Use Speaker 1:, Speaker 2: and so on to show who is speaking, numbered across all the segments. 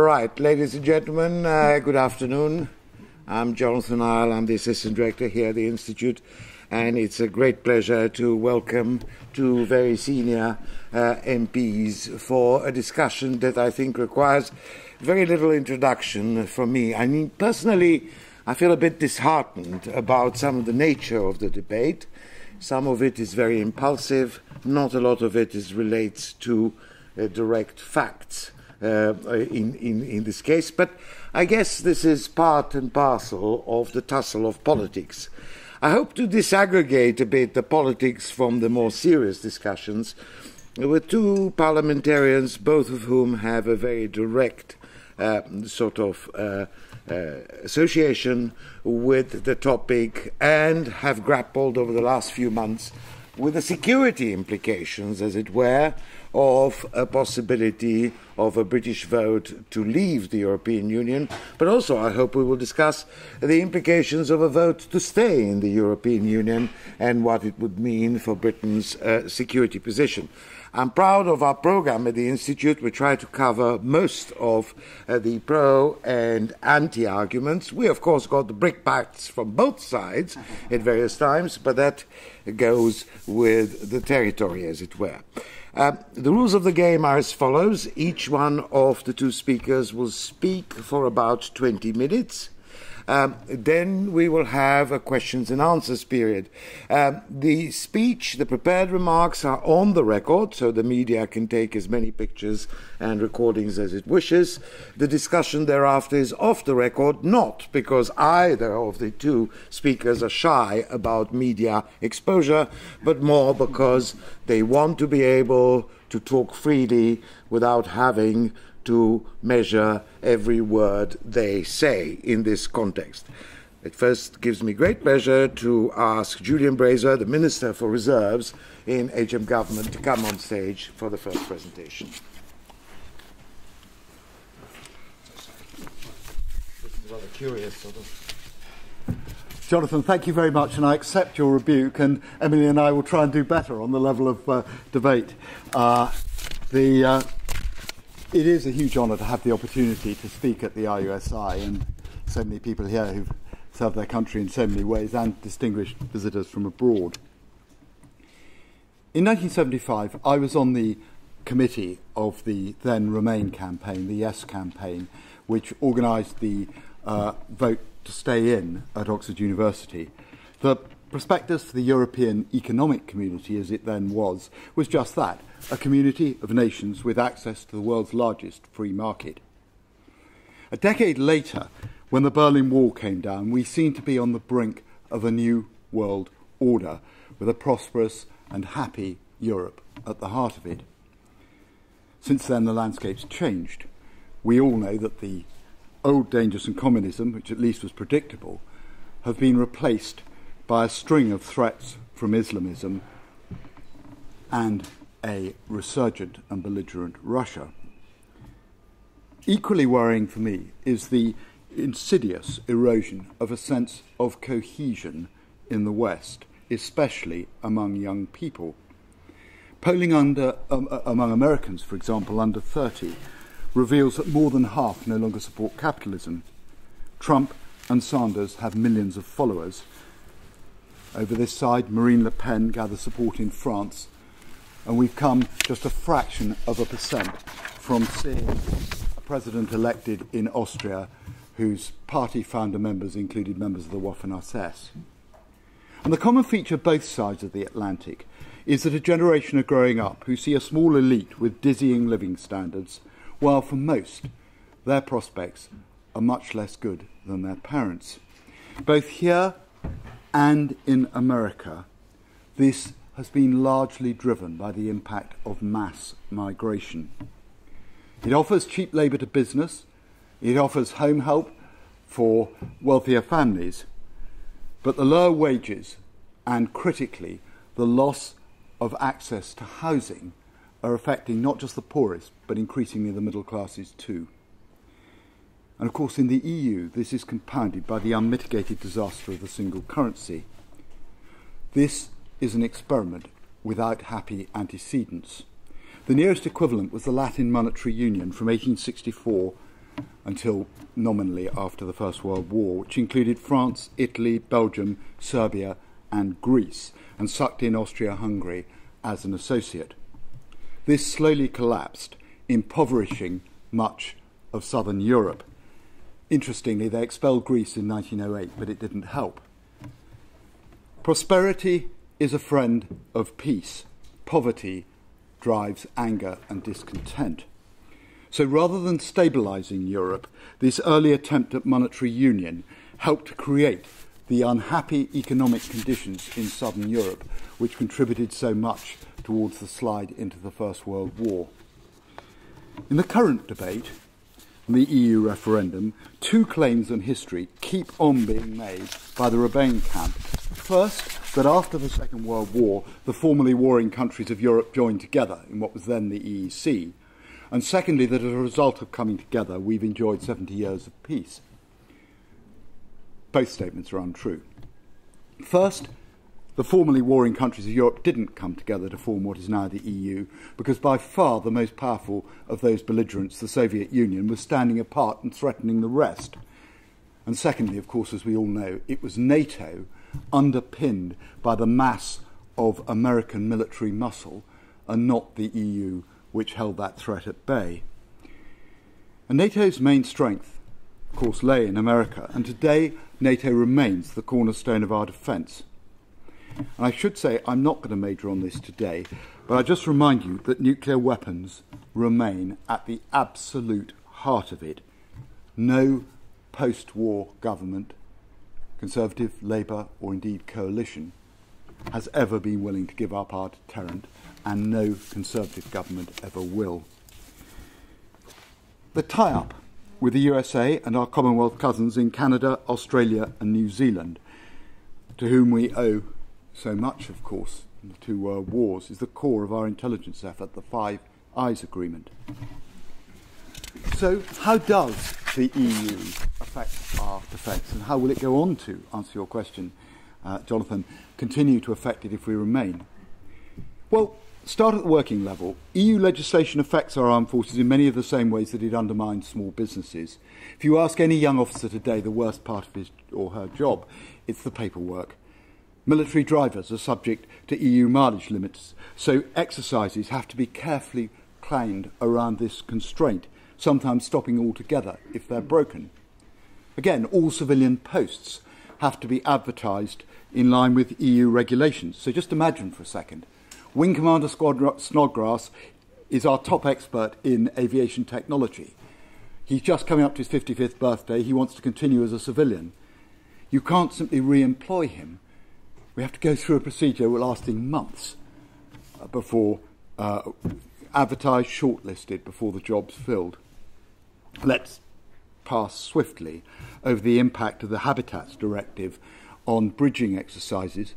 Speaker 1: right, ladies and gentlemen, good afternoon. I'm Jonathan Isle. I'm the Assistant Director here at the Institute, and it's a great pleasure to welcome two very senior MPs for a discussion that I think requires very little introduction from me. I mean, personally, I feel a bit disheartened about some of the nature of the debate. Some of it is very impulsive. Not a lot of it relates to direct facts. In this case, but I guess this is part and parcel of the tussle of politics. I hope to disaggregate a bit the politics from the more serious discussions with two parliamentarians, both of whom have a very direct association with the topic and have grappled over the last few months with the security implications, as it were, of a possibility of a British vote to leave the European Union, but also I hope we will discuss the implications of a vote to stay in the European Union and what it would mean for Britain's security position. I'm proud of our programme at the Institute. We try to cover most of the pro and anti-arguments. We, of course, got the brickbats from both sides at various times, but that goes with the territory, as it were. The rules of the game are as follows. Each one of the two speakers will speak for about 20 minutes. Then we will have a questions and answers period. The speech, the prepared remarks are on the record, so the media can take as many pictures and recordings as it wishes. The discussion thereafter is off the record, not because either of the two speakers are shy about media exposure, but more because they want to be able to talk freely without having to measure every word they say in this context. It first gives me great pleasure to ask Julian Brazier, the Minister for Reserves in HM Government, to come on stage for the first presentation. This is rather curious, sort of.
Speaker 2: Jonathan, thank you very much, and I accept your rebuke, and Emily and I will try and do better on the level of debate. It is a huge honour to have the opportunity to speak at the RUSI, and so many people here who've served their country in so many ways, and distinguished visitors from abroad. In 1975, I was on the committee of the then Remain campaign, the Yes campaign, which organised the vote to stay in at Oxford University. The prospectus for the European Economic Community, as it then was just that, a community of nations with access to the world's largest free market. A decade later, when the Berlin Wall came down, we seemed to be on the brink of a new world order, with a prosperous and happy Europe at the heart of it. Since then, the landscape's changed. We all know that the old dangers in communism, which at least was predictable, have been replaced by a string of threats from Islamism and a resurgent and belligerent Russia. Equally worrying for me is the insidious erosion of a sense of cohesion in the West, especially among young people. Polling among Americans, for example, under 30, reveals that more than half no longer support capitalism. Trump and Sanders have millions of followers. Over this side, Marine Le Pen gathers support in France, and we've come just a fraction of a percent from seeing a president elected in Austria whose party founder members included members of the Waffen-SS. And the common feature both sides of the Atlantic is that a generation are growing up who see a small elite with dizzying living standards, while for most, their prospects are much less good than their parents. Both here and in America, this has been largely driven by the impact of mass migration. It offers cheap labour to business, it offers home help for wealthier families, but the lower wages and, critically, the loss of access to housing are affecting not just the poorest, but increasingly the middle classes too. And of course, in the EU, this is compounded by the unmitigated disaster of the single currency. This is an experiment without happy antecedents. The nearest equivalent was the Latin monetary union from 1864 until nominally after the First World War, which included France, Italy, Belgium, Serbia and Greece, and sucked in Austria-Hungary as an associate. This slowly collapsed, impoverishing much of southern Europe. Interestingly, they expelled Greece in 1908, but it didn't help. Prosperity is a friend of peace. Poverty drives anger and discontent. So rather than stabilising Europe, this early attempt at monetary union helped to create the unhappy economic conditions in southern Europe, which contributed so much towards the slide into the First World War. In the current debate, on the EU referendum, two claims on history keep on being made by the Rebellion camp. First, that after the Second World War, the formerly warring countries of Europe joined together in what was then the EEC. And secondly, that as a result of coming together, we've enjoyed 70 years of peace. Both statements are untrue. First, the formerly warring countries of Europe didn't come together to form what is now the EU, because by far the most powerful of those belligerents, the Soviet Union, was standing apart and threatening the rest. And secondly, of course, as we all know, it was NATO, underpinned by the mass of American military muscle, and not the EU, which held that threat at bay. And NATO's main strength, of course, lay in America, and today NATO remains the cornerstone of our defence. And I should say I'm not going to major on this today, but I just remind you that nuclear weapons remain at the absolute heart of it. No post-war government, Conservative, Labour, or indeed coalition, has ever been willing to give up our deterrent, and no Conservative government ever will. The tie-up with the USA and our Commonwealth cousins in Canada, Australia and New Zealand, to whom we owe so much, of course, in the two world wars, is the core of our intelligence effort, the Five Eyes Agreement. So how does the EU affect our defence, and how will it go on to, answer your question, Jonathan, continue to affect it if we remain? Well, start at the working level. EU legislation affects our armed forces in many of the same ways that it undermines small businesses. If you ask any young officer today the worst part of his or her job, it's the paperwork. Military drivers are subject to EU mileage limits, so exercises have to be carefully planned around this constraint, sometimes stopping altogether if they're broken. Again, all civilian posts have to be advertised in line with EU regulations. So just imagine for a second. Wing Commander Snodgrass is our top expert in aviation technology. He's just coming up to his 55th birthday. He wants to continue as a civilian. You can't simply re-employ him. We have to go through a procedure lasting months before advertised, shortlisted, before the job's filled. Let's pass swiftly over the impact of the Habitats Directive on bridging exercises,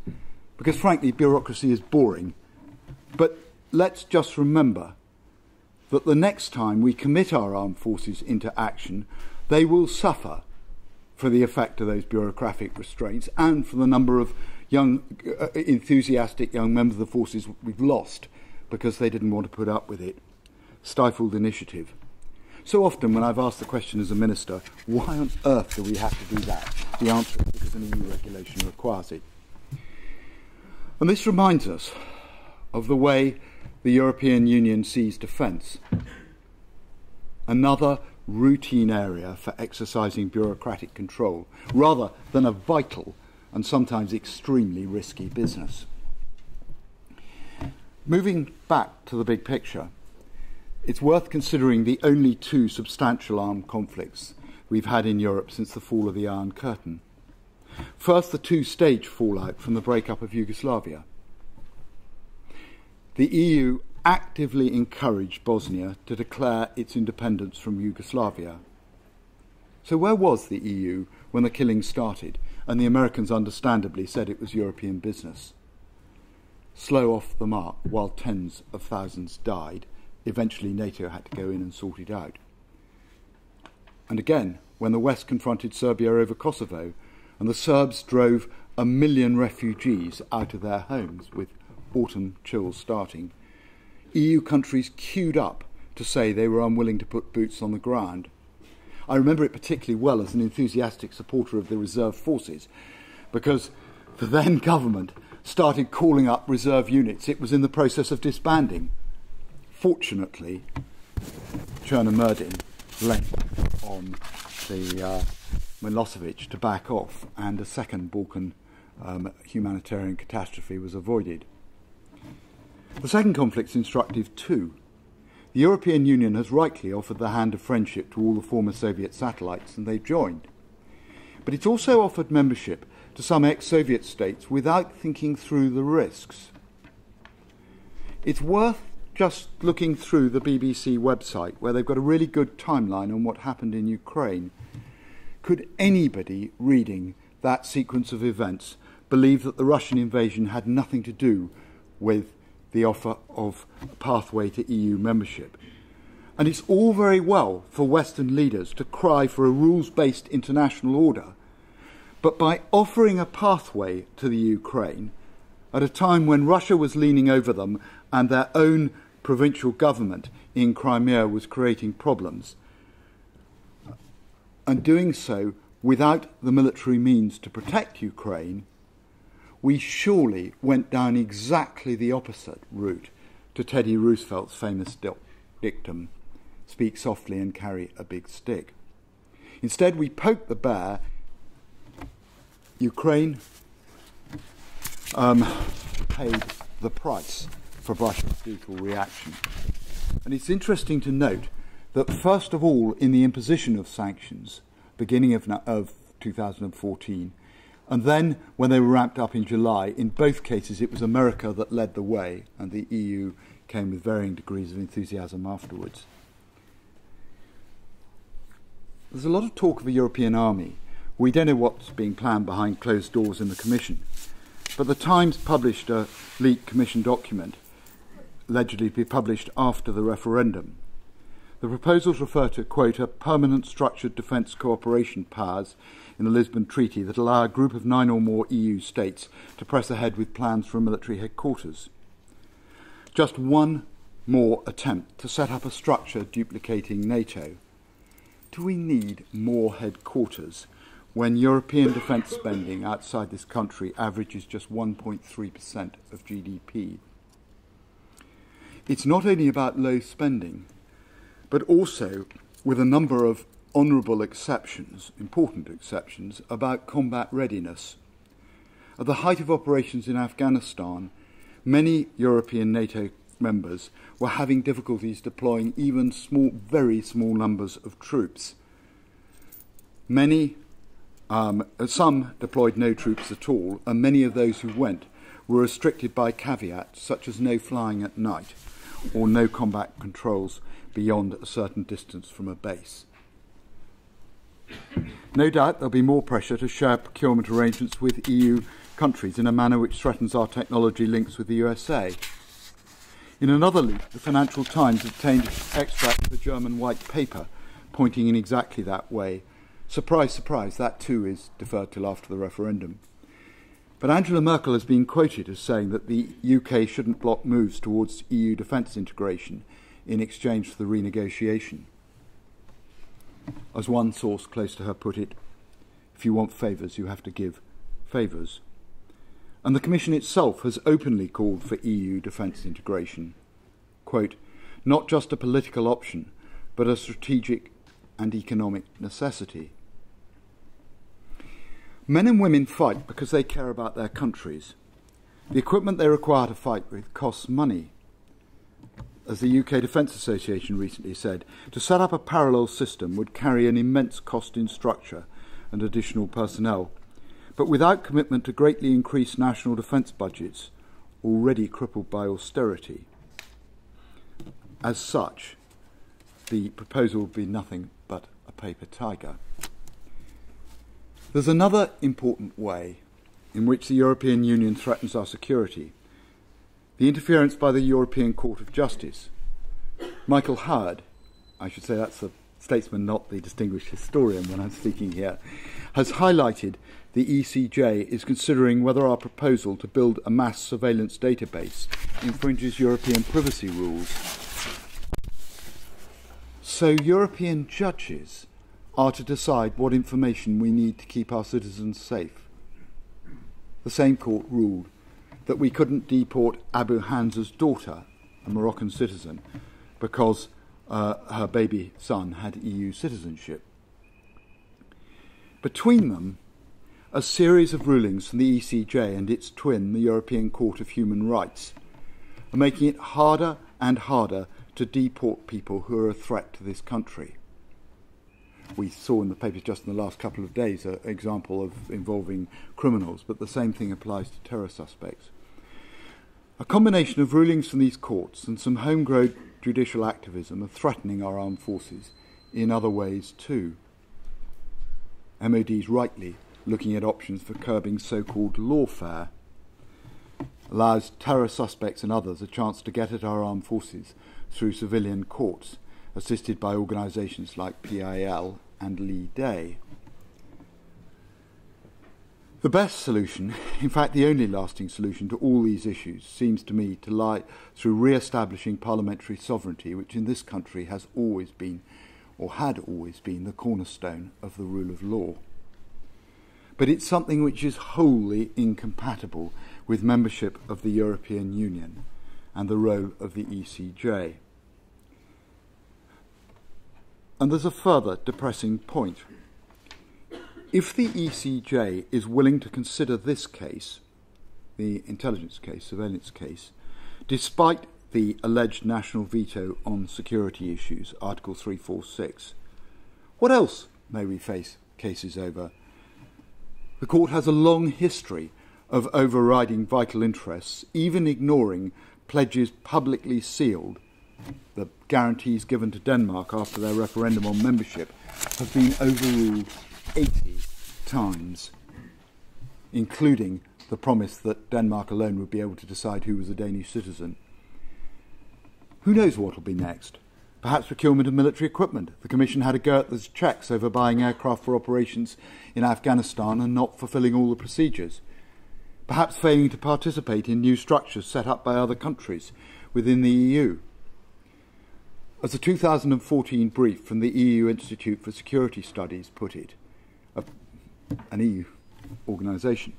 Speaker 2: because frankly bureaucracy is boring. But let's just remember that the next time we commit our armed forces into action, they will suffer for the effect of those bureaucratic restraints and for the number of young, enthusiastic young members of the forces we've lost because they didn't want to put up with it. Stifled initiative. So often when I've asked the question as a minister, why on earth do we have to do that? The answer is because an EU regulation requires it. And this reminds us of the way the European Union sees defence. Another routine area for exercising bureaucratic control, rather than a vital and sometimes extremely risky business. Moving back to the big picture, it's worth considering the only two substantial armed conflicts we've had in Europe since the fall of the Iron Curtain. First, the two-stage fallout from the breakup of Yugoslavia. The EU actively encouraged Bosnia to declare its independence from Yugoslavia. So where was the EU when the killing started, and the Americans understandably said it was European business? Slow off the mark while tens of thousands died. Eventually NATO had to go in and sort it out. And again, when the West confronted Serbia over Kosovo, and the Serbs drove 1 million refugees out of their homes with autumn chills starting, EU countries queued up to say they were unwilling to put boots on the ground. I remember it particularly well as an enthusiastic supporter of the reserve forces, because the then government started calling up reserve units it was in the process of disbanding. Fortunately, Chernomyrdin leant on the Milosevic to back off, and a second Balkan humanitarian catastrophe was avoided. The second conflict's instructive too. The European Union has rightly offered the hand of friendship to all the former Soviet satellites, and they've joined. But it's also offered membership to some ex-Soviet states without thinking through the risks. It's worth just looking through the BBC website, where they've got a really good timeline on what happened in Ukraine. Could anybody reading that sequence of events believe that the Russian invasion had nothing to do with the offer of a pathway to EU membership? And it's all very well for Western leaders to cry for a rules-based international order, but by offering a pathway to the Ukraine at a time when Russia was leaning over them and their own provincial government in Crimea was creating problems, and doing so without the military means to protect Ukraine, we surely went down exactly the opposite route to Teddy Roosevelt's famous dictum, speak softly and carry a big stick. Instead, we poked the bear. Ukraine paid the price for Russia's brutal reaction. And it's interesting to note that first of all, in the imposition of sanctions, beginning of 2014, and then when they were ramped up in July, in both cases it was America that led the way, and the EU came with varying degrees of enthusiasm afterwards. There's a lot of talk of a European army. We don't know what's being planned behind closed doors in the Commission, but the Times published a leaked Commission document, allegedly to be published after the referendum. The proposals refer to, quote, a permanent structured defence cooperation powers in the Lisbon Treaty that allow a group of 9 or more EU states to press ahead with plans for a military headquarters. Just one more attempt to set up a structure duplicating NATO. Do we need more headquarters when European defence spending outside this country averages just 1.3% of GDP? It's not only about low spending, but also with a number of honourable exceptions, important exceptions, about combat readiness. At the height of operations in Afghanistan, many European NATO members were having difficulties deploying even very small numbers of troops. Some deployed no troops at all, and many of those who went were restricted by caveats such as no flying at night or no combat controls beyond a certain distance from a base. No doubt there'll be more pressure to share procurement arrangements with EU countries in a manner which threatens our technology links with the USA. In another leak, the Financial Times obtained extracts of the German white paper pointing in exactly that way. Surprise, surprise, that too is deferred till after the referendum. But Angela Merkel has been quoted as saying that the UK shouldn't block moves towards EU defence integration in exchange for the renegotiation. As one source close to her put it, if you want favours, you have to give favours. And the Commission itself has openly called for EU defence integration. Quote, not just a political option, but a strategic and economic necessity. Men and women fight because they care about their countries. The equipment they require to fight with costs money. As the UK Defence Association recently said, to set up a parallel system would carry an immense cost in structure and additional personnel, but without commitment to greatly increase national defence budgets, already crippled by austerity. As such, the proposal would be nothing but a paper tiger. There's another important way in which the European Union threatens our security: the interference by the European Court of Justice. Michael Howard, I should say that's the statesman, not the distinguished historian when I'm speaking here, has highlighted the ECJ is considering whether our proposal to build a mass surveillance database infringes European privacy rules. So European judges are to decide what information we need to keep our citizens safe. The same court ruled that we couldn't deport Abu Hamza's daughter, a Moroccan citizen, because her baby son had EU citizenship. Between them, a series of rulings from the ECJ and its twin, the European Court of Human Rights, are making it harder and harder to deport people who are a threat to this country. We saw in the papers just in the last couple of days an example of involving criminals, but the same thing applies to terror suspects. A combination of rulings from these courts and some homegrown judicial activism are threatening our armed forces in other ways too. MOD's rightly looking at options for curbing so-called lawfare, allows terror suspects and others a chance to get at our armed forces through civilian courts, assisted by organisations like PIL and Lee Day. The best solution, in fact the only lasting solution to all these issues, seems to me to lie through re-establishing parliamentary sovereignty, which in this country has always been, or had always been, the cornerstone of the rule of law. But it's something which is wholly incompatible with membership of the European Union and the role of the ECJ. And there's a further depressing point. If the ECJ is willing to consider this case, the intelligence case, surveillance case, despite the alleged national veto on security issues, Article 346, what else may we face cases over? The court has a long history of overriding vital interests, even ignoring pledges publicly sealed. The guarantees given to Denmark after their referendum on membership have been overruled 80 times, including the promise that Denmark alone would be able to decide who was a Danish citizen. Who knows what will be next? Perhaps procurement of military equipment. The Commission had a go at the Czechs over buying aircraft for operations in Afghanistan and not fulfilling all the procedures. Perhaps failing to participate in new structures set up by other countries within the EU. As a 2014 brief from the EU Institute for Security Studies put it, an EU organisation,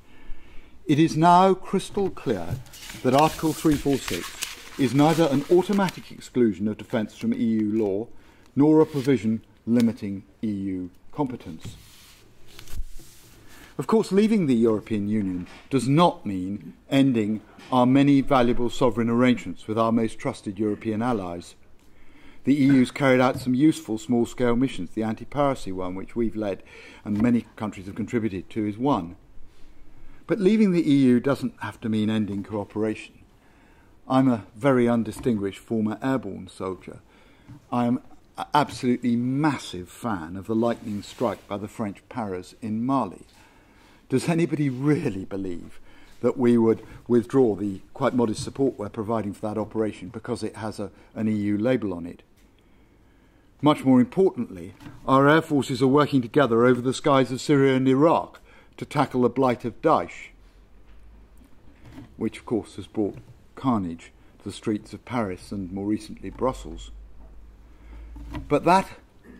Speaker 2: it is now crystal clear that Article 346 is neither an automatic exclusion of defence from EU law nor a provision limiting EU competence. Of course, leaving the European Union does not mean ending our many valuable sovereign arrangements with our most trusted European allies. The EU's carried out some useful small-scale missions. The anti-piracy one, which we've led and many countries have contributed to, is one. But leaving the EU doesn't have to mean ending cooperation. I'm a very undistinguished former airborne soldier. I am an absolutely massive fan of the lightning strike by the French paras in Mali. Does anybody really believe that we would withdraw the quite modest support we're providing for that operation because it has an EU label on it? Much more importantly, our air forces are working together over the skies of Syria and Iraq to tackle the blight of Daesh, which of course has brought carnage to the streets of Paris and more recently Brussels. But that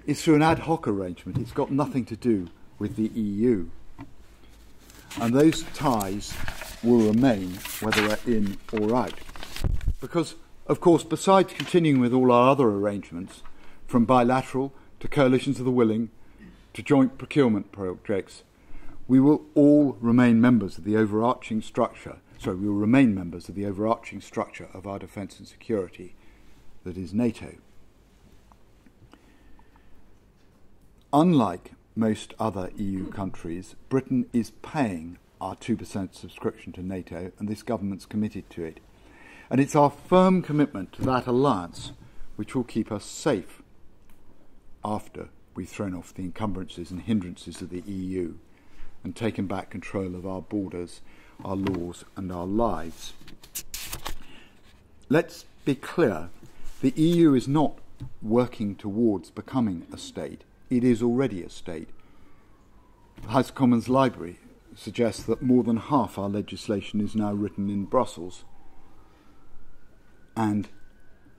Speaker 2: is through an ad hoc arrangement. It's got nothing to do with the EU. And those ties will remain whether we're in or out. Because, of course, besides continuing with all our other arrangements, from bilateral to coalitions of the willing to joint procurement projects, we will all remain members of the overarching structure. We will remain members of the overarching structure of our defence and security, that is NATO. Unlike most other EU countries, Britain is paying our 2% subscription to NATO, and this government's committed to it. And it's our firm commitment to that alliance which will keep us safe after we've thrown off the encumbrances and hindrances of the EU and taken back control of our borders, our laws and our lives. Let's be clear, the EU is not working towards becoming a state. It is already a state. The House of Commons Library suggests that more than half our legislation is now written in Brussels, and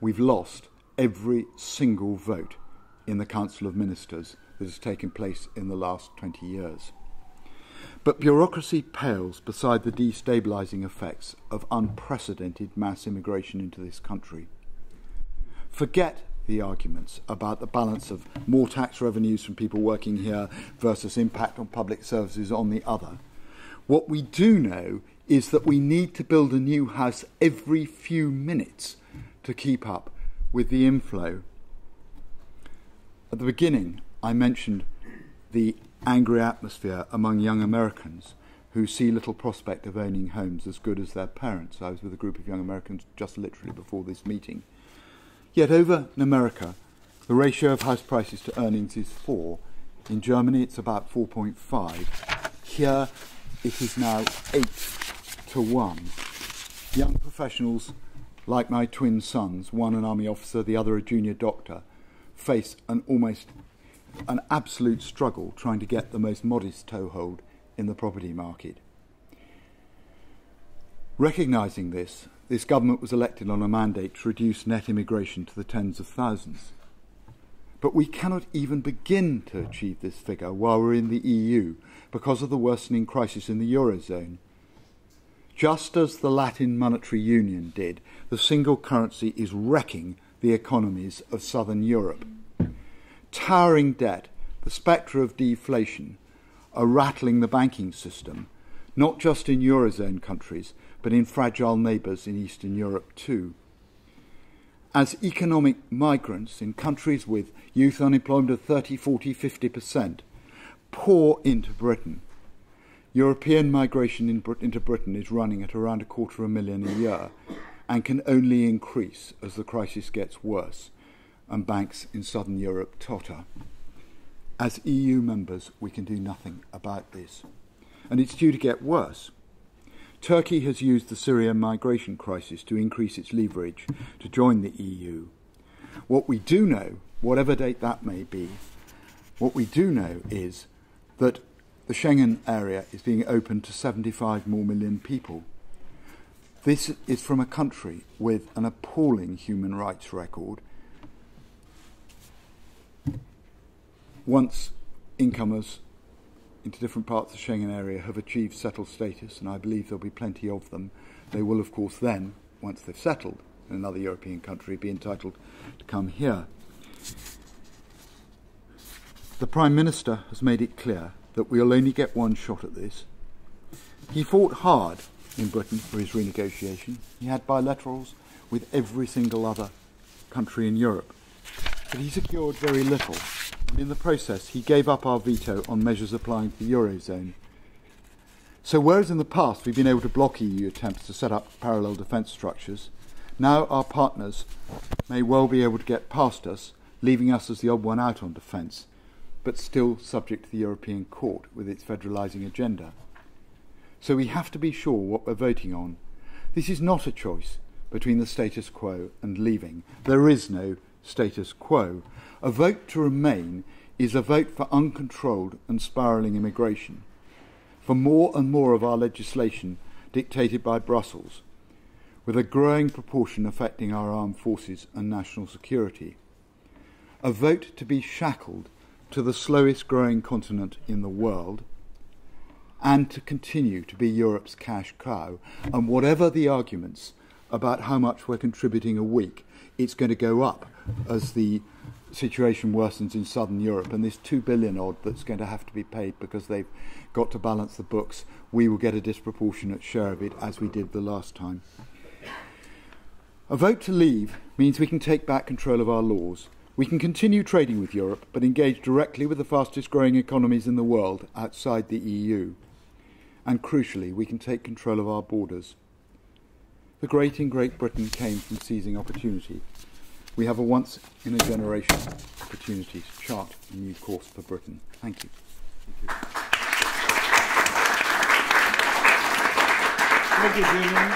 Speaker 2: we've lost every single vote in the Council of Ministers that has taken place in the last 20 years. But bureaucracy pales beside the destabilising effects of unprecedented mass immigration into this country. Forget the arguments about the balance of more tax revenues from people working here versus impact on public services on the other. What we do know is that we need to build a new house every few minutes to keep up with the inflow. At the beginning, I mentioned the angry atmosphere among young Americans who see little prospect of owning homes as good as their parents. I was with a group of young Americans just literally before this meeting. Yet over in America, the ratio of house prices to earnings is 4. In Germany, it's about 4.5. Here, it is now 8-1. Young professionals, like my twin sons, one an army officer, the other a junior doctor, face an absolute struggle trying to get the most modest toehold in the property market. Recognising this government was elected on a mandate to reduce net immigration to the tens of thousands. But we cannot even begin to achieve this figure while we're in the EU because of the worsening crisis in the Eurozone. Just as the Latin monetary union did, the single currency is wrecking the economies of southern Europe. Towering debt, the spectre of deflation, are rattling the banking system, not just in Eurozone countries, but in fragile neighbours in Eastern Europe too. As economic migrants in countries with youth unemployment of 30, 40, 50% pour into Britain, European migration into Britain is running at around 250,000 a year and can only increase as the crisis gets worse and banks in southern Europe totter. As EU members, we can do nothing about this. And it's due to get worse. Turkey has used the Syrian migration crisis to increase its leverage to join the EU. What we do know, whatever date that may be, what we do know is that the Schengen area is being opened to 75 more million people. This is from a country with an appalling human rights record. Once incomers into different parts of the Schengen area have achieved settled status, and I believe there'll be plenty of them, they will, of course, then, once they've settled in another European country, be entitled to come here. The Prime Minister has made it clear that we'll only get one shot at this. He fought hard in Britain for his renegotiation. He had bilaterals with every single other country in Europe. But he secured very little. And in the process, he gave up our veto on measures applying to the Eurozone. So whereas in the past we've been able to block EU attempts to set up parallel defence structures, now our partners may well be able to get past us, leaving us as the odd one out on defence, but still subject to the European Court with its federalising agenda. So we have to be sure what we're voting on. This is not a choice between the status quo and leaving. There is no status quo. A vote to remain is a vote for uncontrolled and spiralling immigration, for more and more of our legislation dictated by Brussels, with a growing proportion affecting our armed forces and national security. A vote to be shackled to the slowest growing continent in the world, and to continue to be Europe's cash cow. And whatever the arguments about how much we're contributing a week, it's going to go up as the situation worsens in southern Europe, and this 2 billion odd that's going to have to be paid because they've got to balance the books, we will get a disproportionate share of it, as we did the last time. A vote to leave means we can take back control of our laws. We can continue trading with Europe, but engage directly with the fastest growing economies in the world outside the EU. And crucially, we can take control of our borders. The great in Great Britain came from seizing opportunity. We have a once-in-a-generation opportunity to chart a new course for Britain. Thank you.
Speaker 1: Thank you, Julian.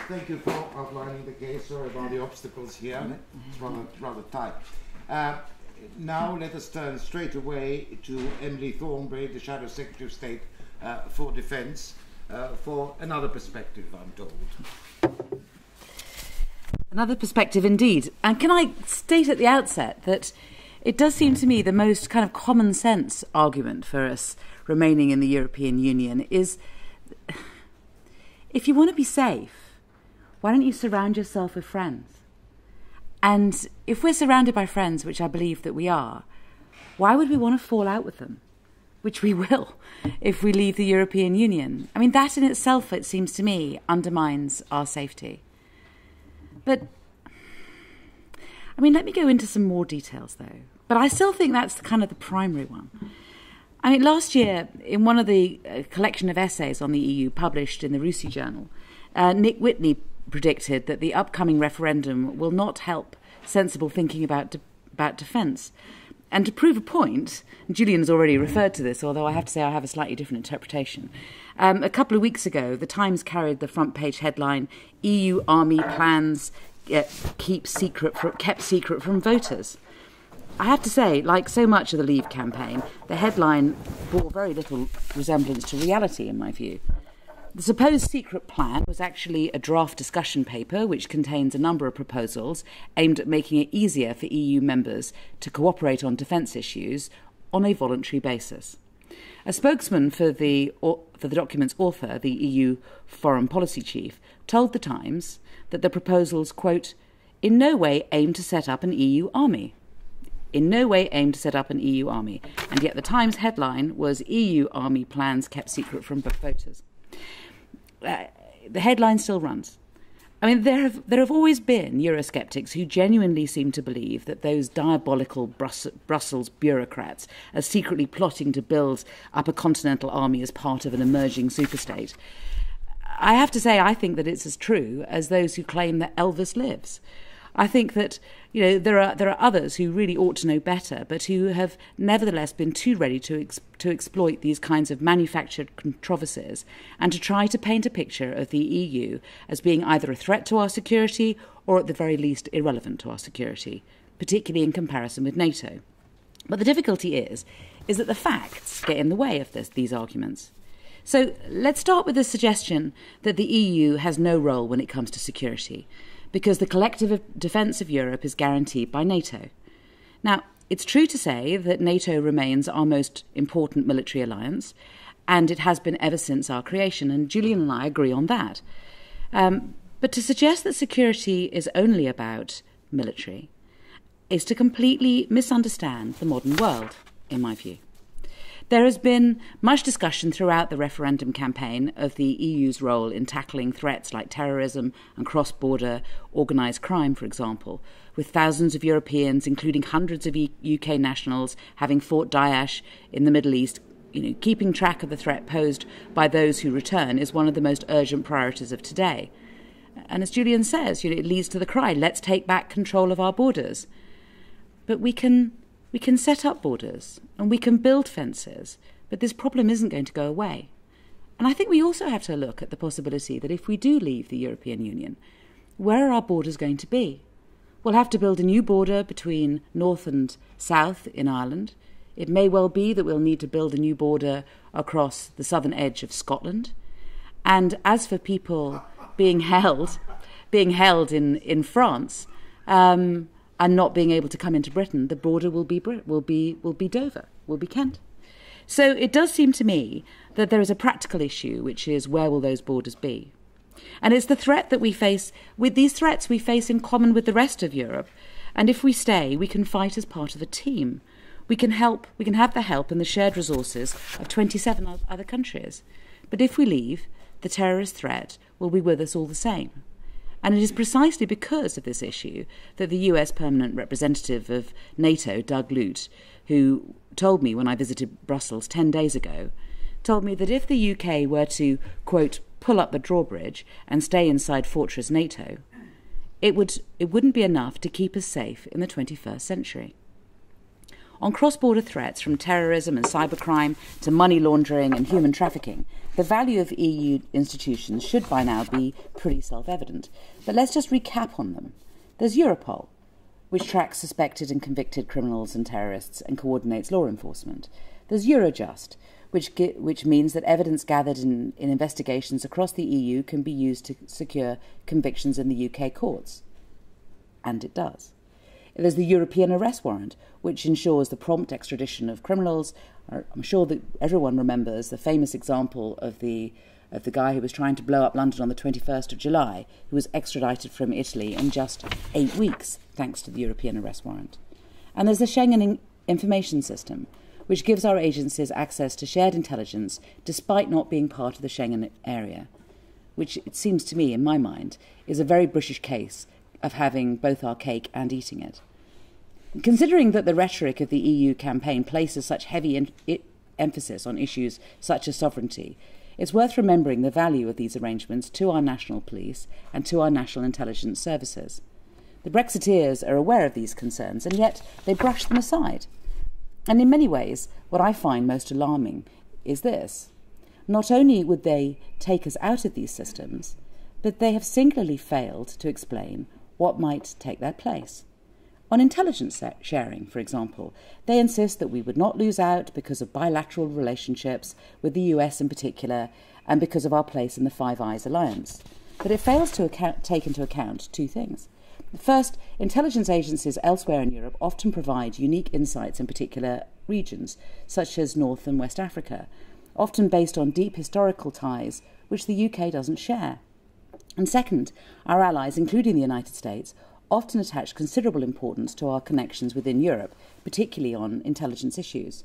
Speaker 1: Thank you for outlining the case. Sorry about the obstacles here. It's rather tight. Now let us turn straight away to Emily Thornberry, the Shadow Secretary of State for Defence, for another perspective, I'm told.
Speaker 3: Another perspective indeed. And can I state at the outset that it does seem to me the most kind of common sense argument for us remaining in the European Union is, if you want to be safe, why don't you surround yourself with friends? And if we're surrounded by friends, which I believe that we are, why would we want to fall out with them? Which we will if we leave the European Union. I mean, that in itself, it seems to me, undermines our safety. But, I mean, let me go into some more details, though. But I still think that's kind of the primary one. I mean, last year, in one of the collection of essays on the EU published in the Russi Journal, Nick Whitney predicted that the upcoming referendum will not help sensible thinking about defence. And to prove a point, Julian has already referred to this, although I have to say I have a slightly different interpretation. A couple of weeks ago, the Times carried the front page headline, EU Army plans kept secret from voters. I have to say, like so much of the Leave campaign, the headline bore very little resemblance to reality, in my view. The supposed secret plan was actually a draft discussion paper which contains a number of proposals aimed at making it easier for EU members to cooperate on defence issues on a voluntary basis. A spokesman for the document's author, the EU Foreign Policy Chief, told The Times that the proposals, quote, in no way aim to set up an EU army. In no way aim to set up an EU army. And yet the Times headline was EU army plans kept secret from voters. The headline still runs. I mean, there have always been Eurosceptics who genuinely seem to believe that those diabolical Brussels bureaucrats are secretly plotting to build up a continental army as part of an emerging superstate. I have to say, I think that it's as true as those who claim that Elvis lives. I think that, there are others who really ought to know better, but who have nevertheless been too ready to exploit these kinds of manufactured controversies and to try to paint a picture of the EU as being either a threat to our security or at the very least irrelevant to our security, particularly in comparison with NATO. But the difficulty is that the facts get in the way of these arguments. So let's start with the suggestion that the EU has no role when it comes to security, because the collective defence of Europe is guaranteed by NATO. Now, it's true to say that NATO remains our most important military alliance, and it has been ever since our creation, and Julian and I agree on that. But to suggest that security is only about military is to completely misunderstand the modern world, in my view. There has been much discussion throughout the referendum campaign of the EU's role in tackling threats like terrorism and cross-border organised crime, for example, with thousands of Europeans, including hundreds of UK nationals, having fought Daesh in the Middle East. Keeping track of the threat posed by those who return is one of the most urgent priorities of today. And as Julian says, it leads to the cry, let's take back control of our borders. But we can set up borders and we can build fences, but this problem isn't going to go away. And I think we also have to look at the possibility that if we do leave the European Union, where are our borders going to be? We'll have to build a new border between north and south in Ireland. It may well be that we'll need to build a new border across the southern edge of Scotland. And as for people being held in France, and not being able to come into Britain, the border will be Dover, will be Kent. So it does seem to me that there is a practical issue, which is where will those borders be? And it's the threat that we face. With these threats we face in common with the rest of Europe. And if we stay, we can fight as part of a team. We can have the help and the shared resources of 27 other countries. But if we leave, the terrorist threat will be with us all the same. And it is precisely because of this issue that the US permanent representative of NATO, Doug Lute, who told me when I visited Brussels 10 days ago, told me that if the UK were to, quote, pull up the drawbridge and stay inside Fortress NATO, it wouldn't be enough to keep us safe in the 21st century. On cross-border threats from terrorism and cybercrime to money laundering and human trafficking, the value of EU institutions should by now be pretty self-evident. But let's just recap on them. There's Europol, which tracks suspected and convicted criminals and terrorists and coordinates law enforcement. There's Eurojust, which means that evidence gathered in investigations across the EU can be used to secure convictions in the UK courts. And it does. There's the European arrest warrant, which ensures the prompt extradition of criminals. I'm sure that everyone remembers the famous example of the guy who was trying to blow up London on the 21st of July, who was extradited from Italy in just 8 weeks, thanks to the European arrest warrant. And there's the Schengen information system, which gives our agencies access to shared intelligence despite not being part of the Schengen area, which it seems to me, in my mind, is a very British case of having both our cake and eating it. Considering that the rhetoric of the EU campaign places such heavy emphasis on issues such as sovereignty, it's worth remembering the value of these arrangements to our national police and to our national intelligence services. The Brexiteers are aware of these concerns, and yet they brush them aside. And in many ways, what I find most alarming is this. Not only would they take us out of these systems, but they have singularly failed to explain what might take their place. On intelligence sharing, for example, they insist that we would not lose out because of bilateral relationships with the US in particular and because of our place in the Five Eyes alliance. But it fails to take into account two things. First, intelligence agencies elsewhere in Europe often provide unique insights in particular regions, such as North and West Africa, often based on deep historical ties which the UK doesn't share. And second, our allies, including the United States, often attach considerable importance to our connections within Europe, particularly on intelligence issues.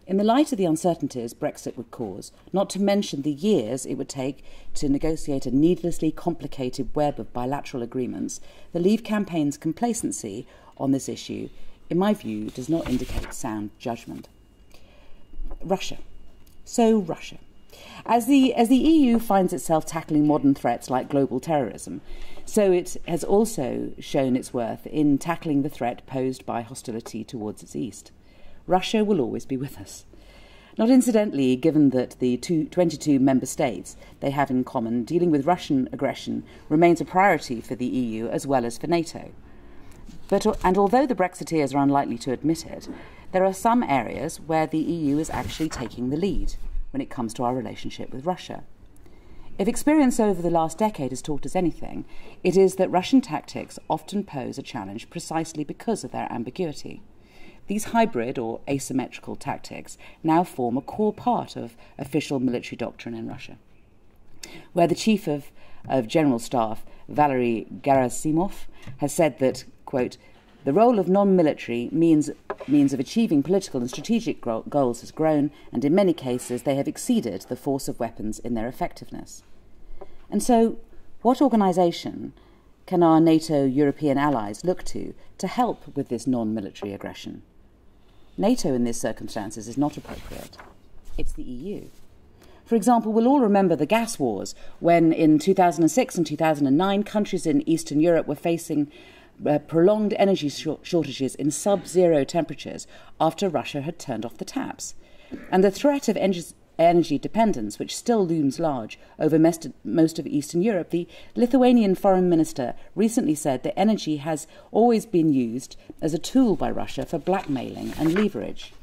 Speaker 3: In the light of the uncertainties Brexit would cause, not to mention the years it would take to negotiate a needlessly complicated web of bilateral agreements, the Leave campaign's complacency on this issue, in my view, does not indicate sound judgment. Russia. So Russia. As the EU finds itself tackling modern threats like global terrorism, so it has also shown its worth in tackling the threat posed by hostility towards its east. Russia will always be with us. Not incidentally, given that the 22 member states they have in common, dealing with Russian aggression remains a priority for the EU as well as for NATO. And although the Brexiteers are unlikely to admit it, there are some areas where the EU is actually taking the lead when it comes to our relationship with Russia. If experience over the last decade has taught us anything, it is that Russian tactics often pose a challenge precisely because of their ambiguity. These hybrid or asymmetrical tactics now form a core part of official military doctrine in Russia, where the Chief of General Staff, Valery Gerasimov, has said that, quote, the role of non-military means of achieving political and strategic goals has grown, and in many cases they have exceeded the force of weapons in their effectiveness. And so, what organisation can our NATO European allies look to help with this non-military aggression? NATO in these circumstances is not appropriate. It's the EU. For example, we'll all remember the gas wars when in 2006 and 2009 countries in Eastern Europe were facing prolonged energy shortages in sub-zero temperatures after Russia had turned off the taps. And the threat of energy dependence, which still looms large over most of Eastern Europe, the Lithuanian foreign minister recently said that energy has always been used as a tool by Russia for blackmailing and leverage.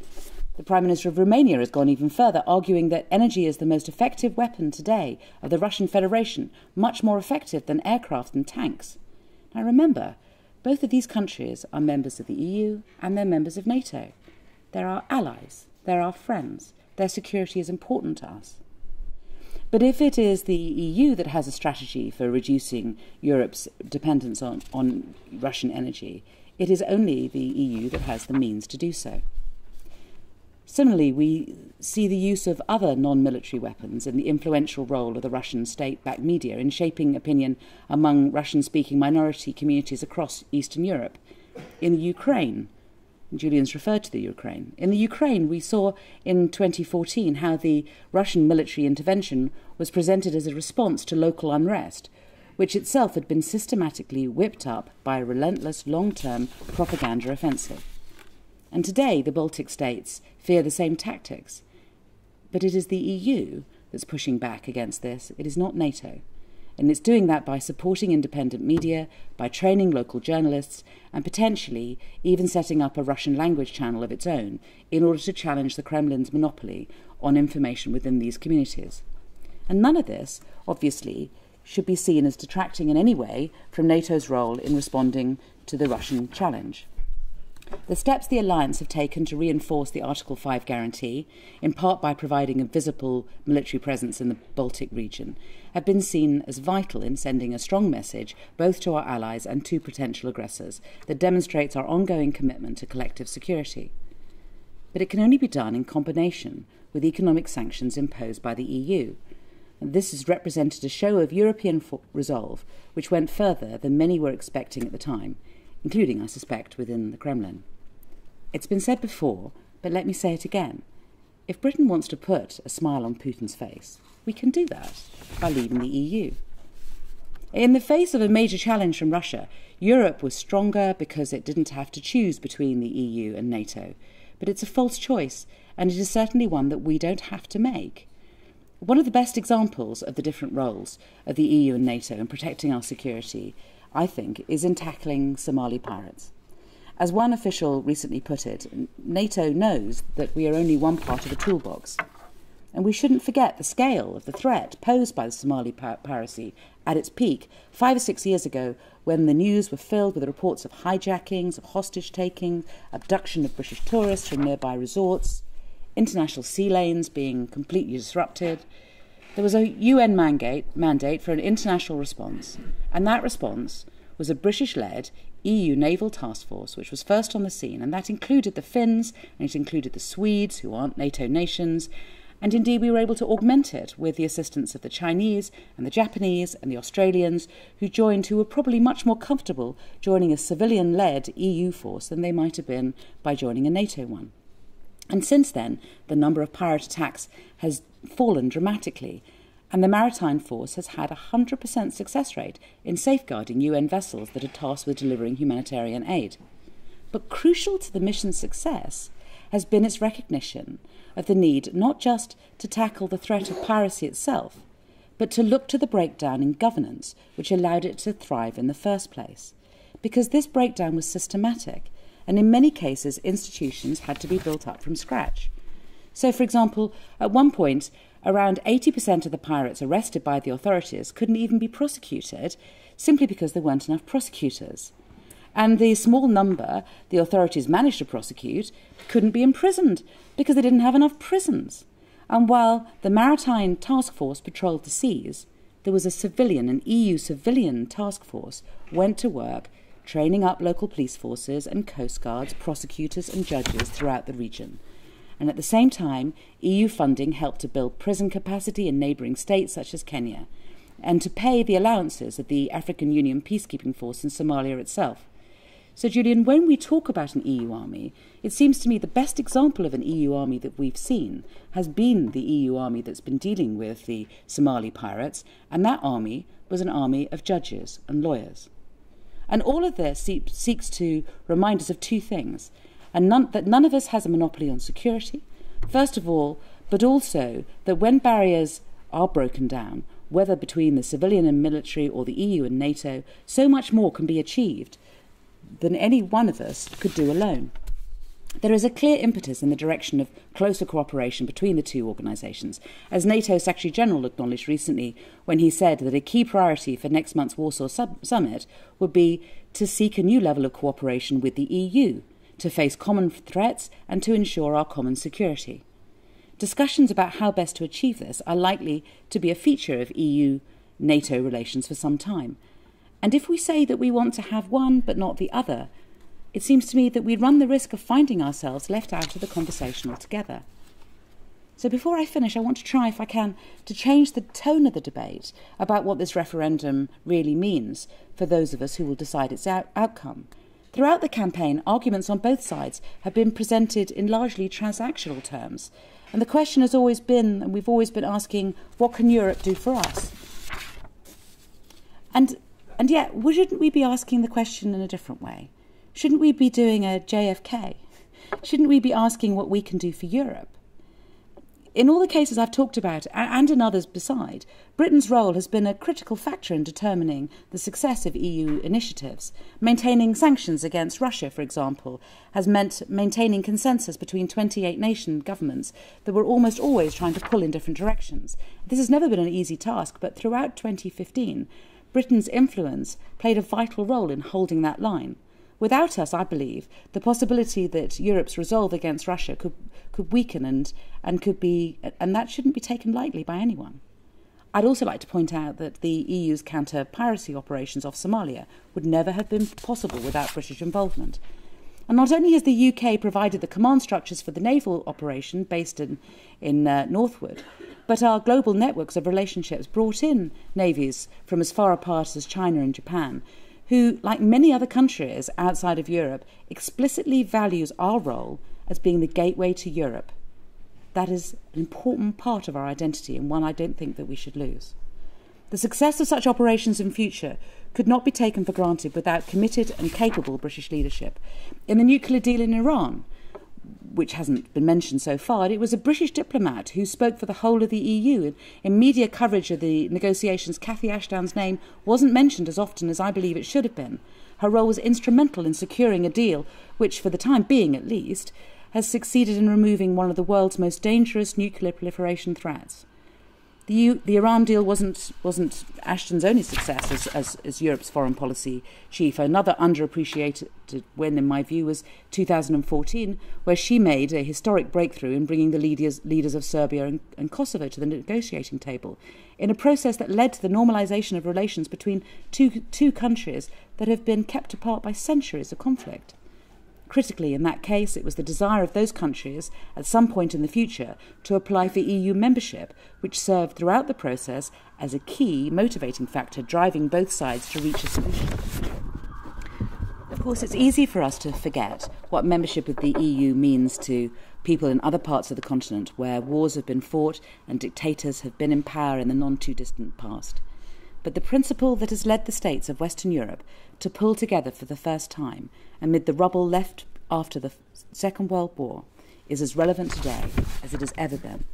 Speaker 3: The Prime Minister of Romania has gone even further, arguing that energy is the most effective weapon today of the Russian Federation, much more effective than aircraft and tanks. Now remember, both of these countries are members of the EU and they're members of NATO. They're our allies, they're our friends. Their security is important to us. But if it is the EU that has a strategy for reducing Europe's dependence on Russian energy, it is only the EU that has the means to do so. Similarly, we see the use of other non-military weapons in the influential role of the Russian state-backed media in shaping opinion among Russian-speaking minority communities across Eastern Europe. In the Ukraine, Julian's referred to the Ukraine. In the Ukraine, we saw in 2014 how the Russian military intervention was presented as a response to local unrest, which itself had been systematically whipped up by a relentless long-term propaganda offensive. And today, the Baltic states fear the same tactics. But it is the EU that's pushing back against this. It is not NATO. And it's doing that by supporting independent media, by training local journalists, and potentially even setting up a Russian language channel of its own in order to challenge the Kremlin's monopoly on information within these communities. And none of this, obviously, should be seen as detracting in any way from NATO's role in responding to the Russian challenge. The steps the alliance have taken to reinforce the Article 5 guarantee, in part by providing a visible military presence in the Baltic region, have been seen as vital in sending a strong message both to our allies and to potential aggressors that demonstrates our ongoing commitment to collective security. But it can only be done in combination with economic sanctions imposed by the EU. And this has represented a show of European resolve which went further than many were expecting at the time, including, I suspect, within the Kremlin. It's been said before, but let me say it again. If Britain wants to put a smile on Putin's face, we can do that by leaving the EU. In the face of a major challenge from Russia, Europe was stronger because it didn't have to choose between the EU and NATO. But it's a false choice, and it is certainly one that we don't have to make. One of the best examples of the different roles of the EU and NATO in protecting our security, I think, is in tackling Somali pirates. As one official recently put it, NATO knows that we are only one part of a toolbox. And we shouldn't forget the scale of the threat posed by the Somali piracy at its peak 5 or 6 years ago, when the news were filled with reports of hijackings, of hostage-taking, abduction of British tourists from nearby resorts, international sea lanes being completely disrupted. There was a UN mandate for an international response, and that response was a British-led EU naval task force which was first on the scene, and that included the Finns, and it included the Swedes, who aren't NATO nations, and indeed we were able to augment it with the assistance of the Chinese and the Japanese and the Australians, who were probably much more comfortable joining a civilian-led EU force than they might have been by joining a NATO one. And since then, the number of pirate attacks has fallen dramatically, and the maritime force has had a 100% success rate in safeguarding UN vessels that are tasked with delivering humanitarian aid. But crucial to the mission's success has been its recognition of the need not just to tackle the threat of piracy itself, but to look to the breakdown in governance which allowed it to thrive in the first place. Because this breakdown was systematic, and in many cases institutions had to be built up from scratch. So, for example, at one point, around 80% of the pirates arrested by the authorities couldn't even be prosecuted simply because there weren't enough prosecutors. And the small number the authorities managed to prosecute couldn't be imprisoned because they didn't have enough prisons. And while the Maritime Task Force patrolled the seas, there was an EU civilian task force went to work training up local police forces and coast guards, prosecutors and judges throughout the region. And at the same time, EU funding helped to build prison capacity in neighbouring states such as Kenya, and to pay the allowances of the African Union peacekeeping force in Somalia itself. So, Julian, when we talk about an EU army, it seems to me the best example of an EU army that we've seen has been the EU army that's been dealing with the Somali pirates, and that army was an army of judges and lawyers. And all of this seeks to remind us of two things, and that none of us has a monopoly on security, first of all, but also that when barriers are broken down, whether between the civilian and military or the EU and NATO, so much more can be achieved than any one of us could do alone. There is a clear impetus in the direction of closer cooperation between the two organisations, as NATO Secretary-General acknowledged recently when he said that a key priority for next month's Warsaw Summit would be to seek a new level of cooperation with the EU, to face common threats and to ensure our common security. Discussions about how best to achieve this are likely to be a feature of EU-NATO relations for some time. And if we say that we want to have one but not the other, it seems to me that we run the risk of finding ourselves left out of the conversation altogether. So before I finish, I want to try, if I can, to change the tone of the debate about what this referendum really means for those of us who will decide its outcome. Throughout the campaign, arguments on both sides have been presented in largely transactional terms. And the question has always been, and we've always been asking, what can Europe do for us? And yet, shouldn't we be asking the question in a different way? Shouldn't we be doing a JFK? Shouldn't we be asking what we can do for Europe? in all the cases I've talked about, and in others beside, Britain's role has been a critical factor in determining the success of EU initiatives. Maintaining sanctions against Russia, for example, has meant maintaining consensus between 28 nation governments that were almost always trying to pull in different directions. This has never been an easy task, but throughout 2015, Britain's influence played a vital role in holding that line. Without us, I believe, the possibility that Europe's resolve against Russia could weaken and that shouldn't be taken lightly by anyone. I'd also like to point out that the EU's counter-piracy operations off Somalia would never have been possible without British involvement. And not only has the UK provided the command structures for the naval operation based in Northwood, but our global networks of relationships brought in navies from as far apart as China and Japan, who, like many other countries outside of Europe, explicitly values our role as being the gateway to Europe. That is an important part of our identity and one I don't think that we should lose. The success of such operations in future could not be taken for granted without committed and capable British leadership. In the nuclear deal in Iran, which hasn't been mentioned so far, it was a British diplomat who spoke for the whole of the EU. In media coverage of the negotiations, Cathy Ashton's name wasn't mentioned as often as I believe it should have been. Her role was instrumental in securing a deal which, for the time being at least, has succeeded in removing one of the world's most dangerous nuclear proliferation threats. The Iran deal wasn't Ashton's only success as Europe's foreign policy chief. Another underappreciated win, in my view, was 2014, where she made a historic breakthrough in bringing the leaders of Serbia and Kosovo to the negotiating table, in a process that led to the normalisation of relations between two countries that have been kept apart by centuries of conflict. Critically, in that case, it was the desire of those countries, at some point in the future, to apply for EU membership, which served throughout the process as a key motivating factor driving both sides to reach a solution. Of course, it's easy for us to forget what membership of the EU means to people in other parts of the continent where wars have been fought and dictators have been in power in the not-too-distant past. But the principle that has led the states of Western Europe to pull together for the first time amid the rubble left after the Second World War is as relevant today as it has ever been.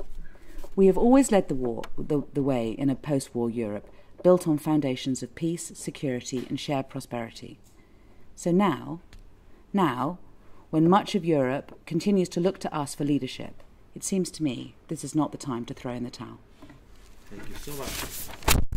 Speaker 3: We have always led the way in a post-war Europe built on foundations of peace, security and shared prosperity. So now, when much of Europe continues to look to us for leadership, it seems to me this is not the time to throw in the towel.
Speaker 1: Thank you so much.